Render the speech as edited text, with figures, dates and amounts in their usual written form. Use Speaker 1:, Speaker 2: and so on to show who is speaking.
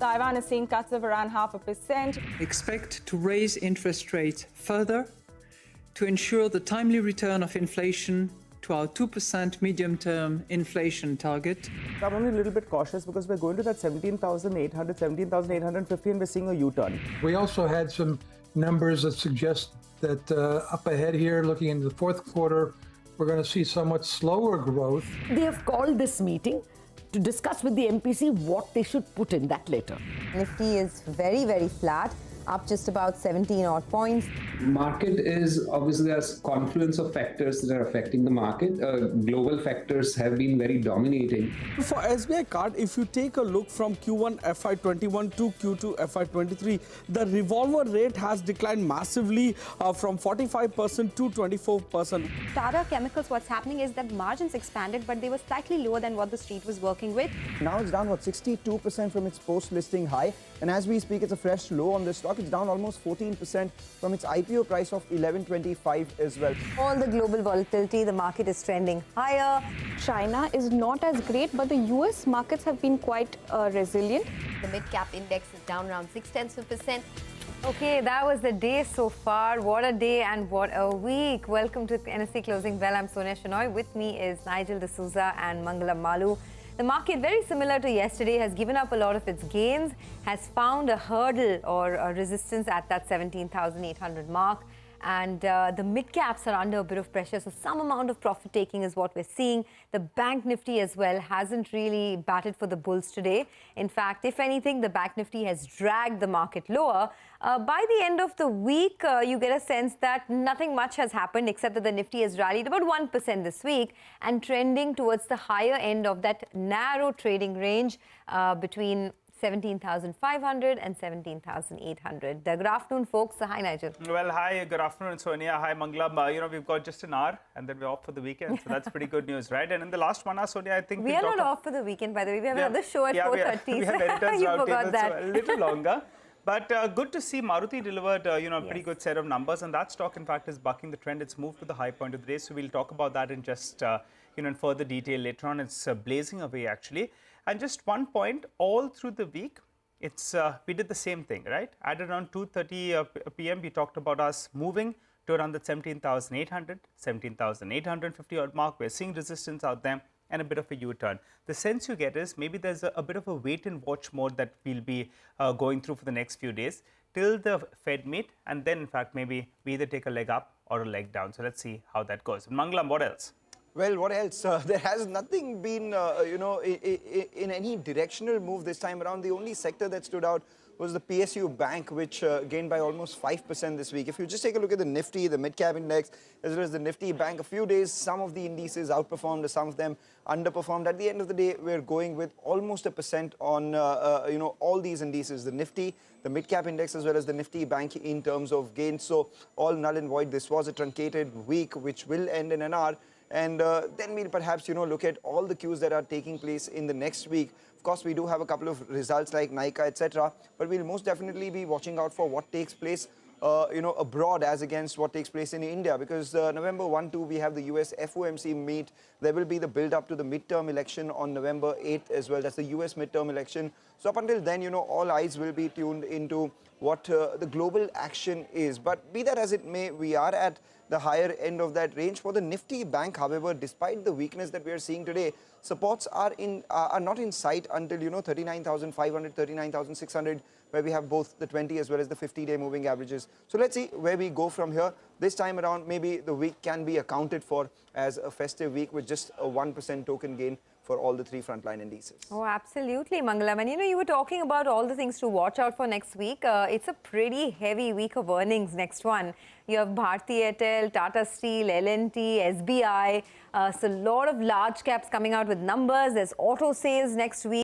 Speaker 1: Taiwan is seeing cuts of around 0.5%.
Speaker 2: Expect to raise interest rates further to ensure the timely return of inflation to our 2% medium-term inflation target.
Speaker 3: I'm only a little bit cautious because we're going to that 17,800, 17,850 and we're seeing a U-turn.
Speaker 4: We also had some numbers that suggest that up ahead here, looking into the fourth quarter, we're going to see somewhat slower growth.
Speaker 5: They have called this meeting to discuss with the MPC what they should put in that later.
Speaker 6: Nifty is very, very flat, up just about 17 odd points.
Speaker 7: Market is obviously a confluence of factors that are affecting the market. Global factors have been very dominating.
Speaker 8: For SBI Card, if you take a look from Q1 FY21 to Q2 FY23, the revolver rate has declined massively from 45% to 24%.
Speaker 9: Tata Chemicals, what's happening is that margins expanded, but they were slightly lower than what the street was working with.
Speaker 3: Now it's down, 62% from its post-listing high. And as we speak, it's a fresh low on this stock. It's down almost 14% from its IPO price of 11.25 as well.
Speaker 6: All the global volatility, the market is trending higher.
Speaker 9: China is not as great, but the US markets have been quite resilient.
Speaker 10: The mid-cap index is down around 0.6%.
Speaker 6: Okay, that was the day so far. What a day and what a week. Welcome to NSE Closing Bell. I'm Sonia Shenoy. With me is Nigel D'Souza and Mangalam Malu. The market, very similar to yesterday, has given up a lot of its gains, has found a hurdle or a resistance at that 17,800 mark. And the mid-caps are under a bit of pressure, so some amount of profit-taking is what we're seeing. The Bank Nifty as well hasn't really batted for the bulls today. In fact, if anything, the Bank Nifty has dragged the market lower. By the end of the week, you get a sense that nothing much has happened except that the Nifty has rallied about 1% this week and trending towards the higher end of that narrow trading range between 17,500 and 17,800. Good afternoon, folks. Hi, Nigel.
Speaker 11: Well, hi. Good afternoon, Sonia. Hi, Mangalam. We've got just an hour and then we're off for the weekend. So that's pretty good news, right? And in the last 1 hour, Sonia, I think
Speaker 6: we are not off for the weekend, by the way. We have another show at 4:30.
Speaker 11: We have editors
Speaker 6: you
Speaker 11: round
Speaker 6: forgot
Speaker 11: table,
Speaker 6: that.
Speaker 11: so a little longer. But good to see Maruti delivered, a pretty good set of numbers. And that stock, in fact, is bucking the trend. It's moved to the high point of the day. So we'll talk about that in just, in further detail later on. It's blazing away, actually. And just one point, all through the week, we did the same thing, right? At around 2:30 p.m., we talked about us moving to around the 17,800, 17,850 odd mark. We're seeing resistance out there and a bit of a U-turn. The sense you get is maybe there's a bit of a wait and watch mode that we'll be going through for the next few days till the Fed meet, and then in fact maybe we either take a leg up or a leg down. So let's see how that goes. Mangalam, what else?
Speaker 12: Well, what else? There has nothing been, in any directional move this time around. The only sector that stood out was the PSU Bank, which gained by almost 5% this week. If you just take a look at the Nifty, the mid-cap index, as well as the Nifty Bank, a few days, some of the indices outperformed, some of them underperformed. At the end of the day, we're going with almost 1% on, all these indices, the Nifty, the mid-cap index, as well as the Nifty Bank in terms of gains. So all null and void. This was a truncated week, which will end in an hour. And then we'll perhaps, look at all the cues that are taking place in the next week. Of course, we do have a couple of results like Nykaa, etc. But we'll most definitely be watching out for what takes place, abroad as against what takes place in India. Because November 1-2, we have the US FOMC meet. There will be the build-up to the midterm election on November 8th as well. That's the US midterm election. So up until then, all eyes will be tuned into what the global action is. But be that as it may, we are at the higher end of that range. For the Nifty Bank, however, despite the weakness that we are seeing today, supports are not in sight until 39,500, 39,600, where we have both the 20 as well as the 50-day moving averages. So let's see where we go from here. This time around, maybe the week can be accounted for as a festive week with just a 1% token gain for all the three frontline indices.
Speaker 6: Oh, absolutely, Mangalam. And you were talking about all the things to watch out for next week. It's a pretty heavy week of earnings next one. You have Bharti Airtel, Tata Steel, L&T, SBI. So a lot of large caps coming out with numbers. There's auto sales next week.